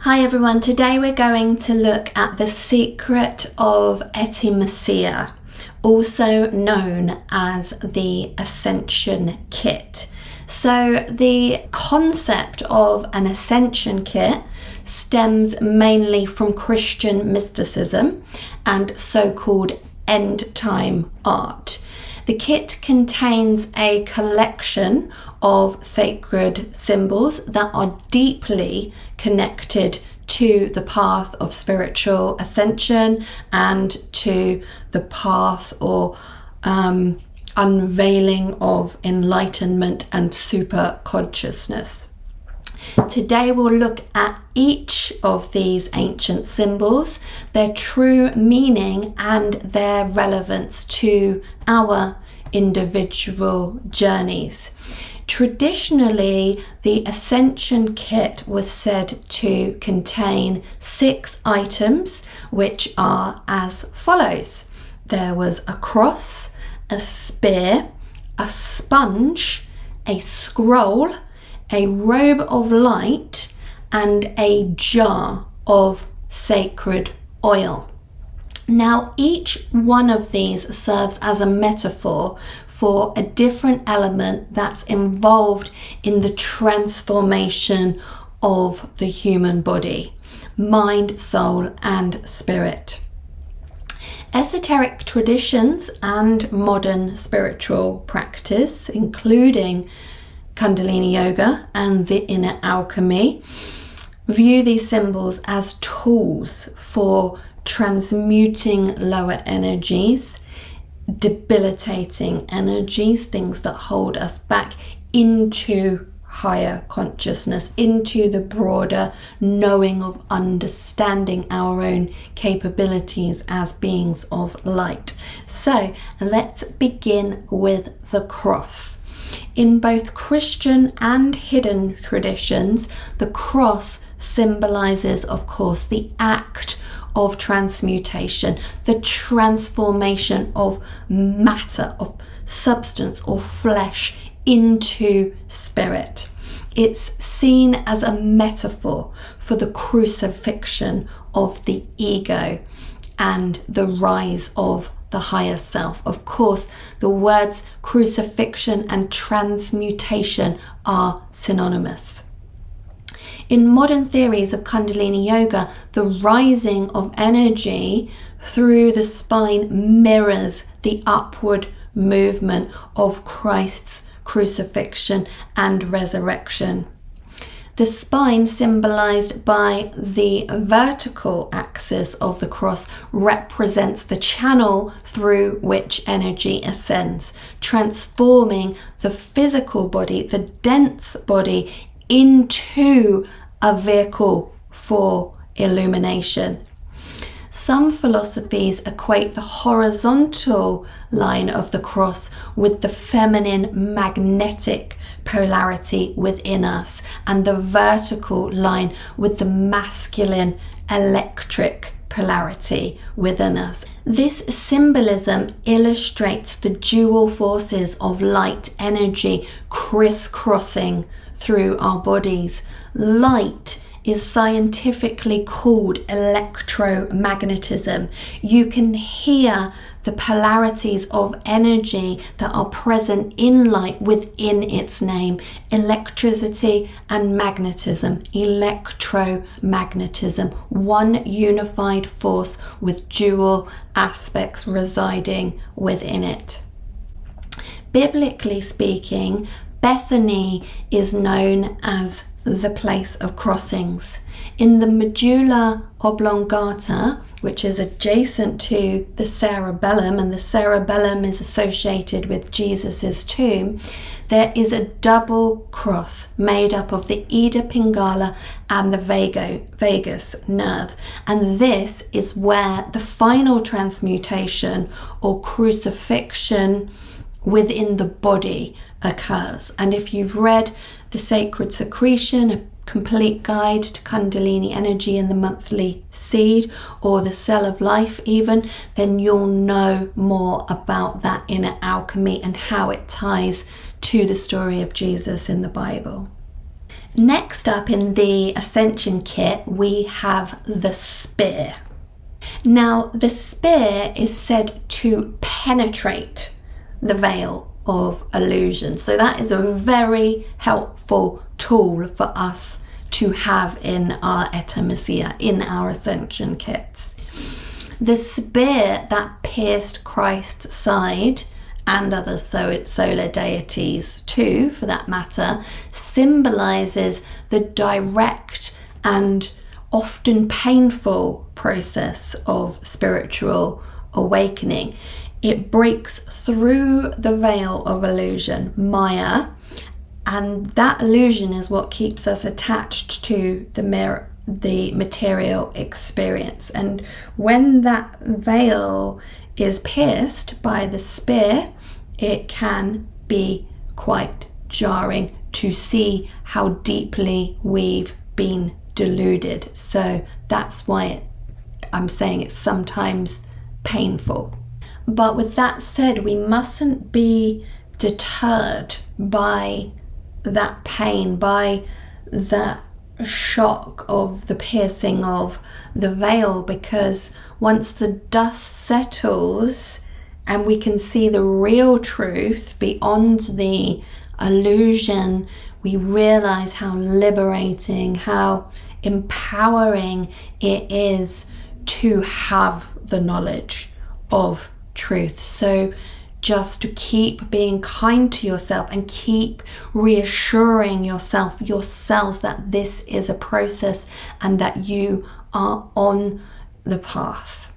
Hi everyone, today we're going to look at the secret of Etimasia, also known as the Ascension Kit. So the concept of an Ascension Kit stems mainly from Christian mysticism and so-called end-time art. The kit contains a collection of sacred symbols that are deeply connected to the path of spiritual ascension and to the path or unveiling of enlightenment and super consciousness. Today we'll look at each of these ancient symbols, their true meaning and their relevance to our individual journeys. Traditionally, the Ascension Kit was said to contain 6 items, which are as follows. There was a cross, a spear, a sponge, a scroll, a robe of light, and a jar of sacred oil. Now, each one of these serves as a metaphor for a different element that's involved in the transformation of the human body, mind, soul, and spirit. Esoteric traditions and modern spiritual practice, including kundalini yoga and the inner alchemy, view these symbols as tools for transmuting lower energies, debilitating energies, things that hold us back, into higher consciousness, into the broader knowing of understanding our own capabilities as beings of light. So let's begin with the cross. In both Christian and hidden traditions, the cross symbolizes, of course, the act of transmutation, the transformation of matter, of substance or flesh into spirit. It's seen as a metaphor for the crucifixion of the ego and the rise of the higher self. Of course, the words crucifixion and transmutation are synonymous. In modern theories of kundalini yoga, the rising of energy through the spine mirrors the upward movement of Christ's crucifixion and resurrection. The spine, symbolized by the vertical axis of the cross, represents the channel through which energy ascends, transforming the physical body, the dense body, into a vehicle for illumination. Some philosophies equate the horizontal line of the cross with the feminine magnetic polarity within us, and the vertical line with the masculine electric polarity within us. This symbolism illustrates the dual forces of light energy crisscrossing through our bodies. Light is scientifically called electromagnetism. You can hear the polarities of energy that are present in light within its name: electricity and magnetism. Electromagnetism, one unified force with dual aspects residing within it. Biblically speaking, Bethany is known as the place of crossings. In the medulla oblongata, which is adjacent to the cerebellum, and the cerebellum is associated with Jesus's tomb, there is a double cross made up of the Ida Pingala and the vagus nerve. And this is where the final transmutation or crucifixion within the body occurs. And if you've read The Sacred Secretion, a complete guide to kundalini energy and the monthly seed, or the cell of life even, then you'll know more about that inner alchemy and how it ties to the story of Jesus in the Bible. Next up in the Ascension Kit, we have the spear. Now, the spear is said to penetrate the veil of illusion. So that is a very helpful tool for us to have in our Etimasia, in our Ascension Kits. The spear that pierced Christ's side, and other solar deities too, for that matter, symbolizes the direct and often painful process of spiritual awakening. It breaks through the veil of illusion, Maya, and that illusion is what keeps us attached to the material experience. And when that veil is pierced by the spear, it can be quite jarring to see how deeply we've been deluded. So that's why I'm saying it's sometimes painful. But with that said, we mustn't be deterred by that pain, by that shock of the piercing of the veil, because once the dust settles and we can see the real truth beyond the illusion, we realize how liberating, how empowering it is to have the knowledge of truth. So just to keep being kind to yourself and keep reassuring yourselves that this is a process and that you are on the path.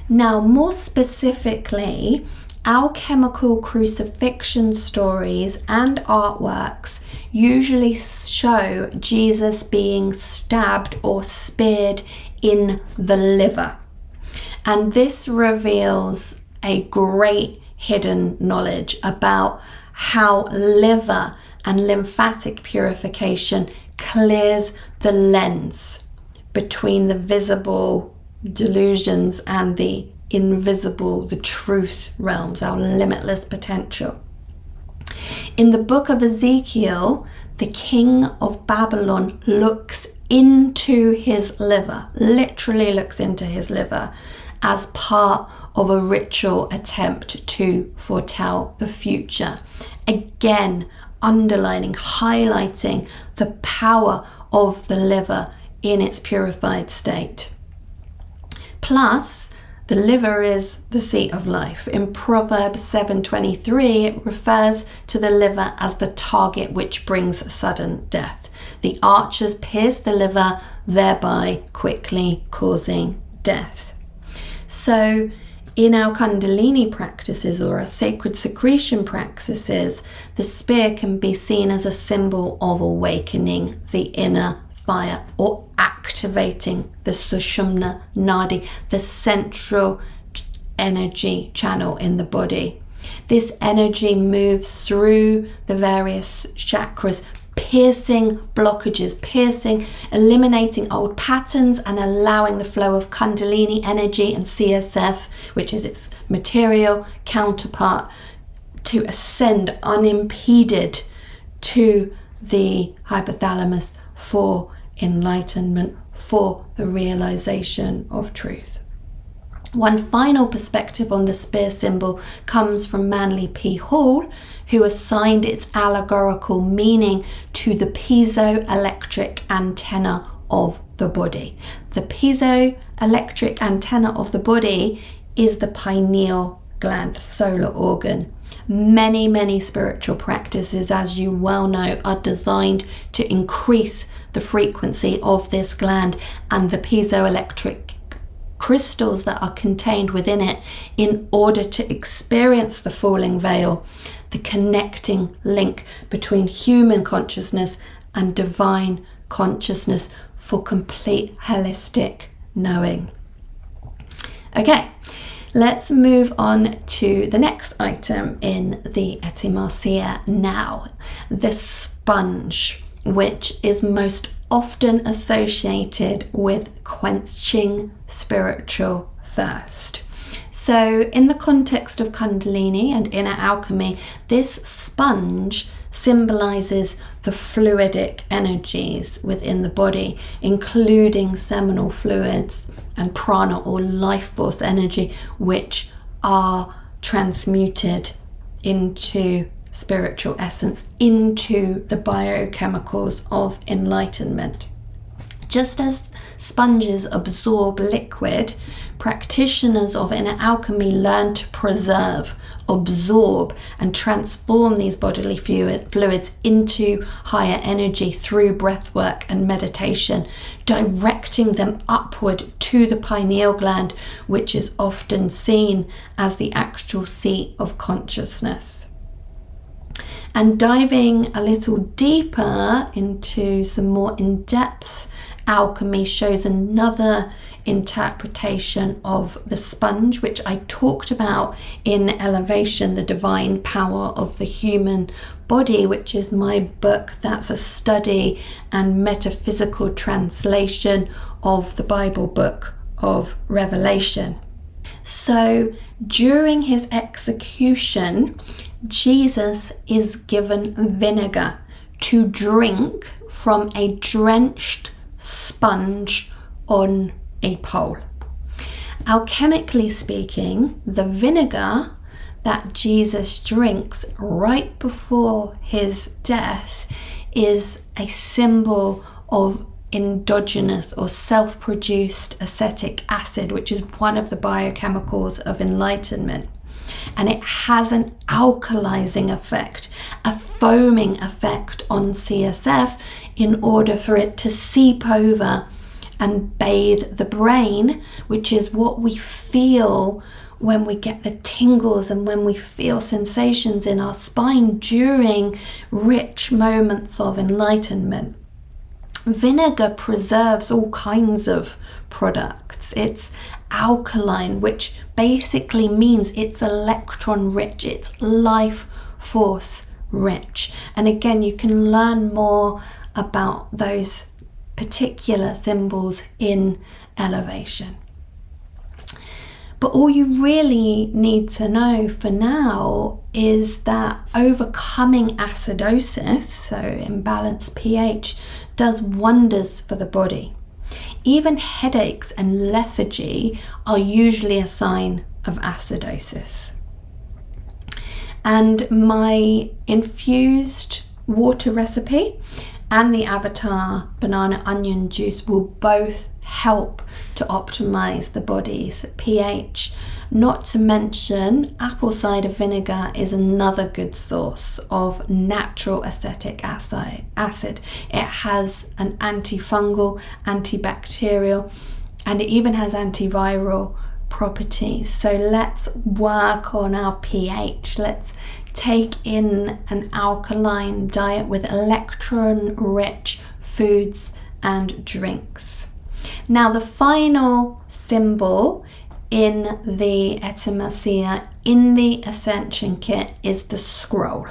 Now, more specifically, alchemical crucifixion stories and artworks usually show Jesus being stabbed or speared in the liver. And this reveals a great hidden knowledge about how liver and lymphatic purification clears the lens between the visible delusions and the invisible, the truth realms, our limitless potential. In the book of Ezekiel, the king of Babylon looks into his liver, literally looks into his liver, as part of a ritual attempt to foretell the future. Again, underlining, highlighting the power of the liver in its purified state. Plus, the liver is the seat of life. In Proverbs 7:23, it refers to the liver as the target which brings sudden death. The archers pierce the liver, thereby quickly causing death. So, in our kundalini practices or our sacred secretion practices, the spear can be seen as a symbol of awakening the inner fire or activating the Sushumna Nadi, the central energy channel in the body. This energy moves through the various chakras, piercing blockages, eliminating old patterns and allowing the flow of kundalini energy and CSF, which is its material counterpart, to ascend unimpeded to the hypothalamus for enlightenment, for the realization of truth. One final perspective on the spear symbol comes from Manly P. Hall, who assigned its allegorical meaning to the piezoelectric antenna of the body. The piezoelectric antenna of the body is the pineal gland, the solar organ. Many spiritual practices, as you well know, are designed to increase the frequency of this gland and the piezoelectric crystals that are contained within it in order to experience the falling veil, the connecting link between human consciousness and divine consciousness for complete holistic knowing. Okay, let's move on to the next item in the Etimasia now, the sponge, which is most often associated with quenching spiritual thirst. So in the context of kundalini and inner alchemy, this sponge symbolizes the fluidic energies within the body, including seminal fluids and prana or life force energy, which are transmuted into spiritual essence, into the biochemicals of enlightenment. Just as sponges absorb liquid, practitioners of inner alchemy learn to preserve, absorb, and transform these bodily fluids into higher energy through breathwork and meditation, directing them upward to the pineal gland, which is often seen as the actual seat of consciousness. And diving a little deeper into some more in-depth alchemy shows another interpretation of the sponge, which I talked about in Elevation, the Divine Power of the Human Body, which is my book that's a study and metaphysical translation of the Bible book of Revelation. So during his execution, Jesus is given vinegar to drink from a drenched sponge on a pole. Alchemically speaking, the vinegar that Jesus drinks right before his death is a symbol of endogenous or self-produced acetic acid, which is one of the biochemicals of enlightenment. And it has an alkalizing effect, a foaming effect on CSF in order for it to seep over and bathe the brain, which is what we feel when we get the tingles and when we feel sensations in our spine during rich moments of enlightenment. Vinegar preserves all kinds of products. It's alkaline, which basically means it's electron rich, it's life force rich. And again, you can learn more about those particular symbols in Elevation. But all you really need to know for now is that overcoming acidosis, so imbalanced pH, does wonders for the body. Even headaches and lethargy are usually a sign of acidosis. And my infused water recipe and the Avatar banana onion juice will both help to optimize the body's pH. Not to mention, apple cider vinegar is another good source of natural acetic acid. It has an antifungal, antibacterial, and it even has antiviral properties. So let's work on our pH. Let's take in an alkaline diet with electron-rich foods and drinks. Now, the final symbol in the Etimasia, in the Ascension Kit, is the scroll.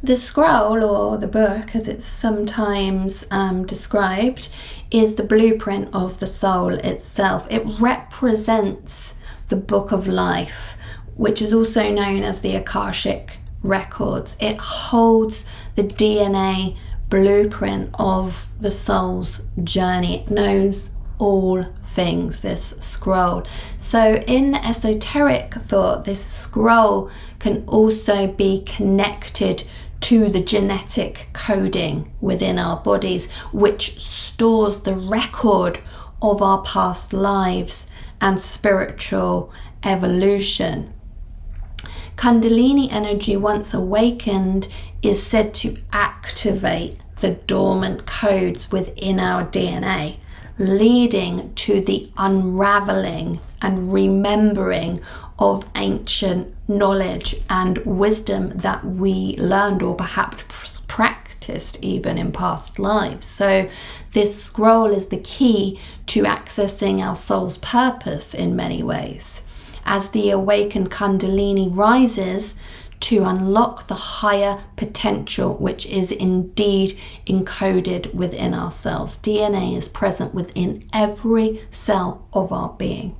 The scroll, or the book as it's sometimes described, is the blueprint of the soul itself. It represents the book of life, which is also known as the Akashic Records. It holds the DNA blueprint of the soul's journey. It knows all things, this scroll. So in esoteric thought, this scroll can also be connected to the genetic coding within our bodies, which stores the record of our past lives and spiritual evolution. Kundalini energy, once awakened, is said to activate the dormant codes within our DNA, leading to the unraveling and remembering of ancient knowledge and wisdom that we learned or perhaps practiced even in past lives. So this scroll is the key to accessing our soul's purpose in many ways. As the awakened Kundalini rises to unlock the higher potential, which is indeed encoded within our cells. DNA is present within every cell of our being.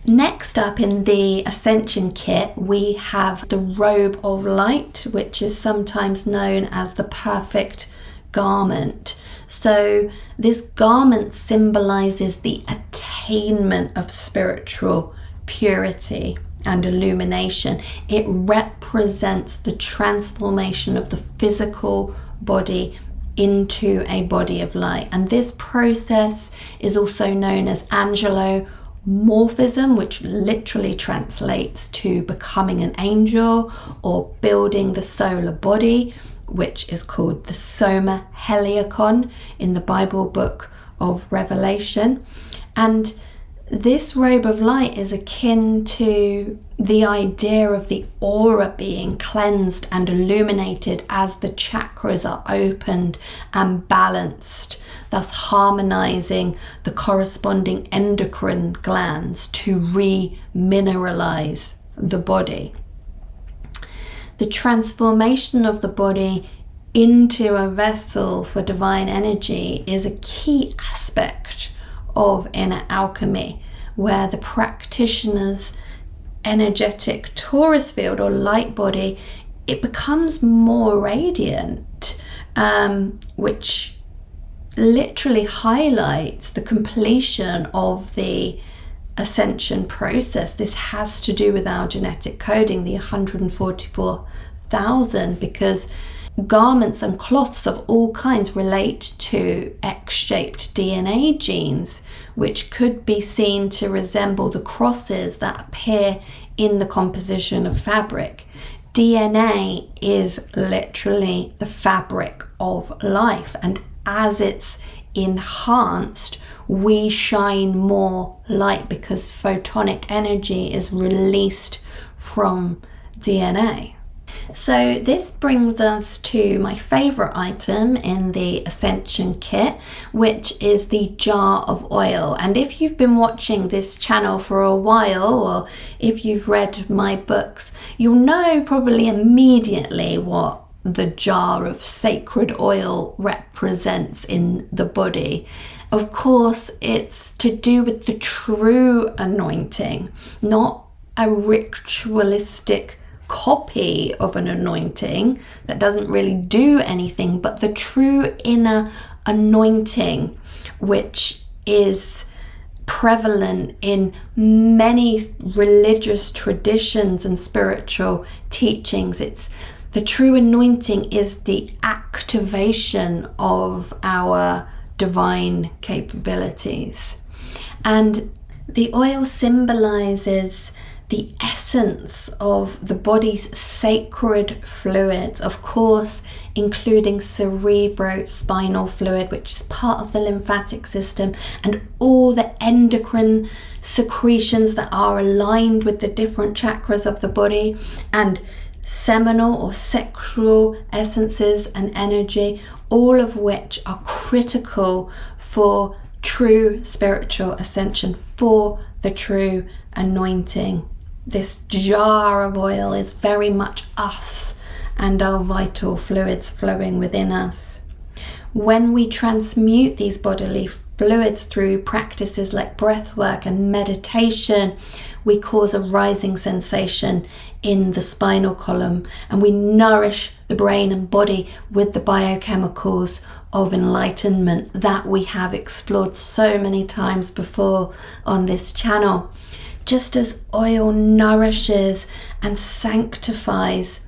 Next up in the Ascension Kit, we have the Robe of Light, which is sometimes known as the perfect garment. So this garment symbolizes the attainment of spiritual purity and illumination. It represents the transformation of the physical body into a body of light. And this process is also known as angelomorphism, which literally translates to becoming an angel or building the solar body, which is called the Soma Heliacon in the Bible book of Revelation. And this robe of light is akin to the idea of the aura being cleansed and illuminated as the chakras are opened and balanced, thus harmonizing the corresponding endocrine glands to re-mineralize the body. The transformation of the body into a vessel for divine energy is a key aspect of inner alchemy, where the practitioner's energetic torus field or light body, it becomes more radiant, which literally highlights the completion of the ascension process. This has to do with our genetic coding, the 144,000, because garments and cloths of all kinds relate to X-shaped DNA genes, which could be seen to resemble the crosses that appear in the composition of fabric. DNA is literally the fabric of life, and as it's enhanced, we shine more light because photonic energy is released from DNA. So this brings us to my favorite item in the Ascension Kit, which is the jar of oil. And if you've been watching this channel for a while, or if you've read my books, you'll know probably immediately what the jar of sacred oil represents in the body. Of course, it's to do with the true anointing, not a ritualistic copy of an anointing that doesn't really do anything, but the true inner anointing, which is prevalent in many religious traditions and spiritual teachings. It's the true anointing is the activation of our divine capabilities. And the oil symbolizes the essence of the body's sacred fluids, of course, including cerebrospinal fluid, which is part of the lymphatic system, and all the endocrine secretions that are aligned with the different chakras of the body, and seminal or sexual essences and energy, all of which are critical for true spiritual ascension, for the true anointing. This jar of oil is very much us and our vital fluids flowing within us. When we transmute these bodily fluids through practices like breath work and meditation, we cause a rising sensation in the spinal column, and we nourish the brain and body with the biochemicals of enlightenment that we have explored so many times before on this channel. Just as oil nourishes and sanctifies,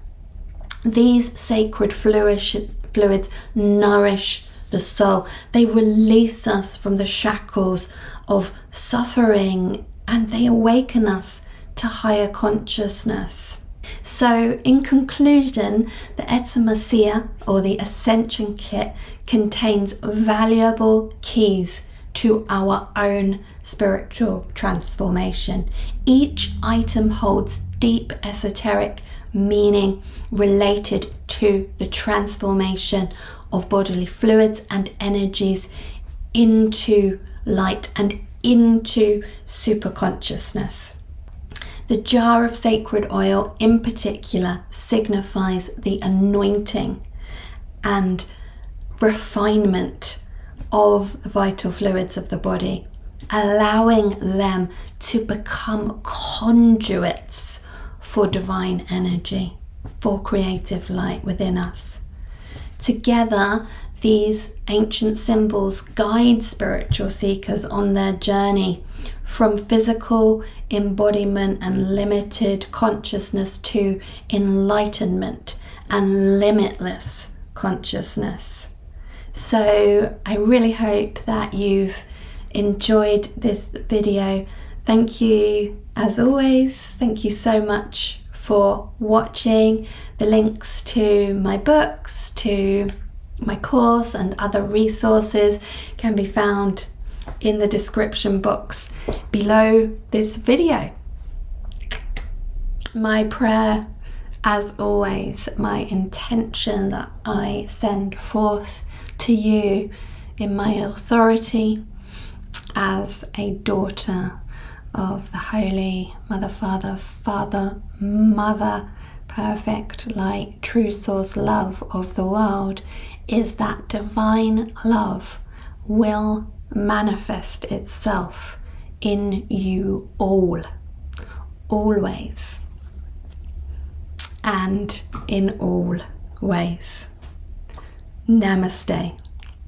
these sacred fluids nourish the soul. They release us from the shackles of suffering, and they awaken us to higher consciousness. So in conclusion, the Etimasia, or the Ascension Kit, contains valuable keys to our own spiritual transformation. Each item holds deep esoteric meaning related to the transformation of bodily fluids and energies into light and into superconsciousness. The jar of sacred oil in particular signifies the anointing and refinement of the vital fluids of the body, allowing them to become conduits for divine energy, for creative light within us. Together, these ancient symbols guide spiritual seekers on their journey from physical embodiment and limited consciousness to enlightenment and limitless consciousness. So I really hope that you've enjoyed this video. Thank you, as always. Thank you so much for watching. The links to my books, to my course and other resources can be found in the description box below this video. My prayer, as always, my intention that I send forth to you in my authority as a daughter of the Holy Mother, Father, Mother, perfect light, true source love of the world, is that divine love will manifest itself in you all, always, and in all ways. Namaste.